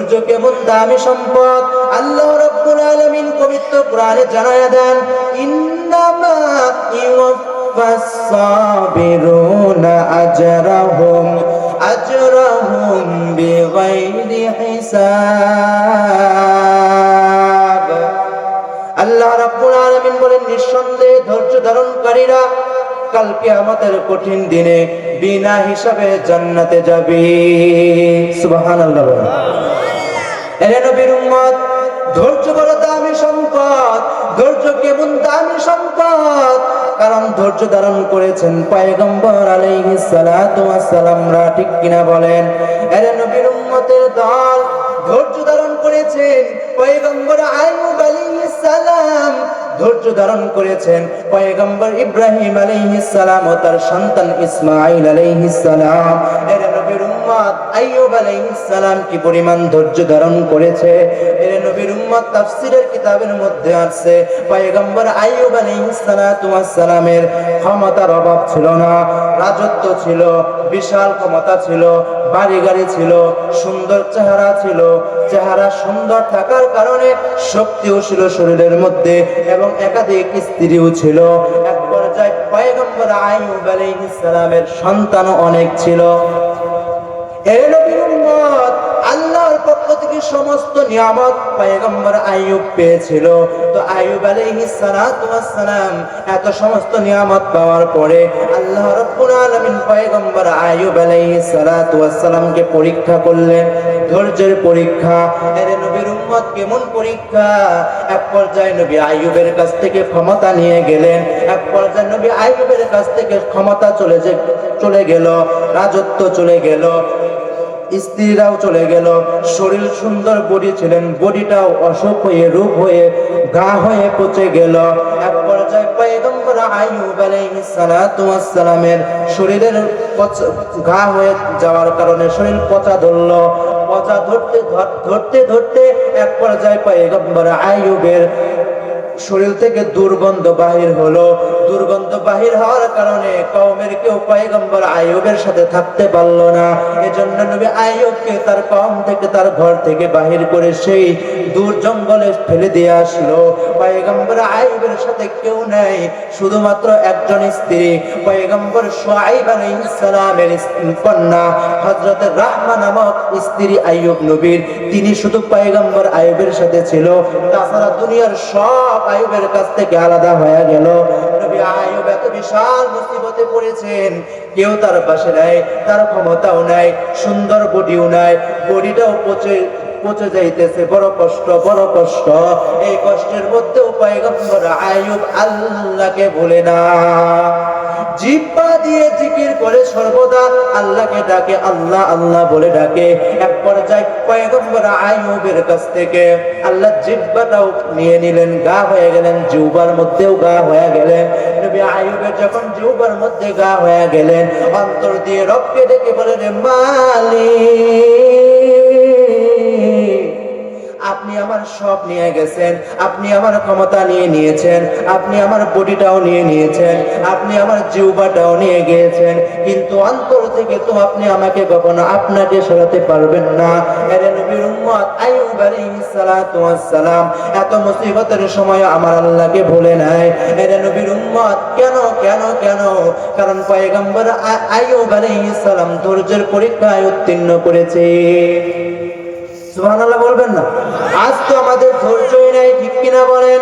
ধৈর্য কেমন দামি সম্পদ আল্লাহ রাব্বুল আলামিন পবিত্র কোরআনে জানায়া দেন, ইন্নামা ইউওয়াফাস সাবিরুনা আজরাহুম বিগাইরি হিসাব। আল্লাহ রাব্বুল আলামিন বলেন, নিঃসন্দেহে ধৈর্য ধারণকারীরা কাল কিয়ামতের কঠিন দিনে বিনা হিসাবে জান্নাতে যাবে। সুবহানাল্লাহ। এরে নবীর উম্মত, ধৈর্য বড় দামি সম্পদ। ধৈর্য কেমন দামি সম্পদ, কারণ ধৈর্য ধারণ করেছেন পয়গম্বর আলাইহিস সালাতু ওয়াস সালামরা, ঠিক কিনা বলেন? এরে নবীর উম্মতের দল, ধৈর্য ধারণ করেছেন পয়গম্বর আইয়ুব আলাইহিস সালাম, ধৈর্য ধারণ করেছেন পয়গম্বর ইব্রাহিম আলাইহিস সালাম ও তার সন্তান ইসমাঈল আলাইহিস সালাম। এরে নবীর উম্মত, আইয়ুব আলাইহিস সালাম কি পরিমাণ ধৈর্য ধারণ করেছে। এরে নবীর উম্মত, তাফসীরের কিতাবের মধ্যে আছে পয়গম্বর আইয়ুব আলাইহিস সালাতু ওয়াস সালামের ক্ষমতার অভাব ছিল না, রাজত্ব ছিল, বিশাল ক্ষমতা ছিল, বাড়ি গাড়ি ছিল, সুন্দর চেহারা ছিল। চেহারা সুন্দর থাকার কারণে শক্তিও ছিল শরীরের মধ্যে এবং একাধিক স্ত্রীও ছিল। এক পর্যায়ে পয়গম্বর আইয়ুব আলাইহিস সালামের সন্তানও অনেক ছিল। হে নবীর উম্মত, আল্লাহর পক্ষ থেকে সমস্ত নিয়ামত পয়গম্বর আইয়ুব পেয়েছিল। তো আইয়ুব আলাইহিস সালাতু ওয়াস সালাম এত সমস্ত নিয়ামত পাওয়ার পরে আল্লাহ রাব্বুল আলামিন পয়গম্বর আইয়ুব আলাইহিস সালাতু ওয়াস সালামকে পরীক্ষা করলেন, ধৈর্যের পরীক্ষা। এরে নবীর উম্মত, কেমন পরীক্ষা! এক পর্যায়ে নবী আইয়ুবের কাছ থেকে ক্ষমতা নিয়ে গেলেন। এক পর্যায়ে নবী আইয়ুবের কাছ থেকে ক্ষমতা চলে গেল, রাজত্ব চলে গেল, স্ত্রীরাও চলে গেল, শরীর সুন্দর বডি ছিলেন, বডিটাও অসুখ হয়ে, রূপ হয়ে, ঘা হয়ে পচে গেল। এক পর্যায়ে পয়গম্বর আইয়ুব আলাইহিস সালাতু ওয়াস সালামের শরীরের ঘা হয়ে যাওয়ার কারণে শরীর পচা ধরলো। পচা ধরতে এক পর্যায়ে পয়গম্বর আইয়ুবের শরীর থেকে দুর্গন্ধ বাহির হলো। দুর্গন্ধ বাহির হওয়ার কারণে কওমের কেউ পয়গম্বর আইয়ুবের সাথে থাকতে পারলো না। এজন্য নবী আইয়ুবকে তার কওম থেকে, তার ঘর থেকে বাহির করে সেই দূর জঙ্গলে ফেলে দিয়ে আসলো। পয়গম্বর আইয়ুবের সাথে কেউ নাই, শুধুমাত্র একজন স্ত্রী, পয়গম্বর শুআয়ব আলাইহিস সালামের কন্যা হযরত রাহমা নামক স্ত্রী আইয়ুব নবীর, তিনি শুধু পয়গম্বর আইয়ুবের সাথে ছিল। তাছাড়া দুনিয়ার সব আইয়ুবের কাছ থেকে আলাদা হয়ে গেল। নবী আইয়ুব এত বিশাল মুসিবতে পড়েছেন, কেউ তার পাশে নাই, তার ক্ষমতাও নাই, সুন্দর বডিও নাই, বডিটাও পচে যাইতেছে। বড় কষ্ট, বড় কষ্ট। এই কষ্টের মধ্যেও পয়গম্বর আইয়ুব আল্লাহকে ভুলে না, জিহ্বা দিয়ে জিকির করে সর্বদা আল্লাহকে ডাকে, আল্লাহ আল্লাহ বলে ডাকে। এক পর্যায়ে পয়গম্বর আইয়ুবের কাছ থেকে আল্লাহ জিহ্বাটাও নিয়ে নিলেন, গা হয়ে গেলেন, জিহ্বার মধ্যেও গা হয়ে গেলেন। নবী আইয়ুবের যখন জিহ্বার মধ্যে গা হয়ে গেলেন, অন্তর দিয়ে রবকে ডেকে বলেন, মালিক, আপনি আমার সব নিয়ে গেছেন, আপনি আমার ক্ষমতা নিয়ে নিয়েছেন, আপনি আমার বডিটাও নিয়ে নিয়েছেন, আপনি আমার জিহ্বাটাও নিয়ে গিয়েছেন, কিন্তু অন্তর থেকে তো আপনি আমাকে কখনো আপনাকে সরাতে পারবেন না। এরে নবীর উম্মত, আইয়ুব আলাইহিস সালাতু ওয়াস সালাম এত মুসিবতের সময় আমার আল্লাহকে ভুলে নাই। এরে নবীর উম্মত, কেন কেন কেন? কারণ পয়গম্বর আইয়ুব আলাইহিস সালাম ধৈর্যের পরীক্ষায় উত্তীর্ণ করেছে। সুবহানাল্লাহ বলবেন না? আজ তো আমাদের ধৈর্যই নাই, ঠিক কিনা বলেন?